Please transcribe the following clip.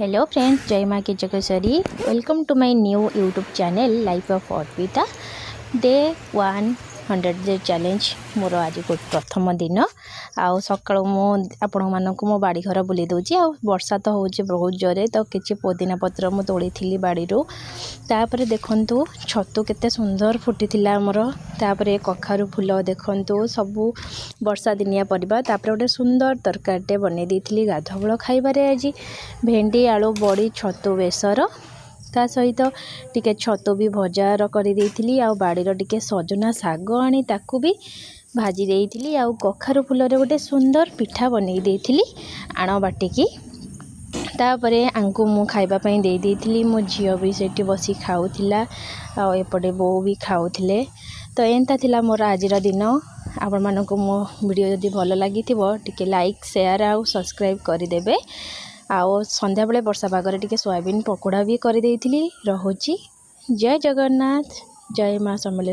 Hello friends, जय माँ की Jageshwari. Welcome to my new YouTube channel life of Arpita. Day 100 challenge मोर आज प्रथम दिन आउ सकाळु मु आपण मानक मो बाड़ी घर बुले दउची। आ वर्षा तो होचे बहुत जोरे, तो किछि पुदीना पत्र मु तोड़ी थिली बाड़ी रो। तापरे देखंतु छतु केते सुंदर फुटी थिला हमर। तापरे कखारु फूल देखंतु सबु वर्षा दिनिया परिबा। तापरे गोटे सुंदर तरकारीटे बनै देथिली गाधबळ खाइबारे। आज भेंडी आलू बड़ी छतु बेसर, ता सहित टिके छतु भी भजार करी देइथिली। आ बाड़ीर टिके सजना साग आनी ताकू भी भाजी देइथिली। आ कखारु फूलरे गोटे सुंदर पिठा बनै देइथिली आण बाटिकी। तापरे आंकु मु खाइबा पई देइ देइथिली। मो झियो भी सेठी बसी खाउथिला आ एपटे बो भी खाउथिले। तो एंता थिला मोर आजिर दिन। आपण मानको मो वीडियो जदि भल लागिथिबो टिके लाइक शेयर आ सब्सक्राइब करि देबे। आओ संध्या बेले वर्षा पागरे टिके सोयाबीन पकोड़ा भी कर देइथिली। रहुची। जय जगन्नाथ, जय माँ समलेश्वरी।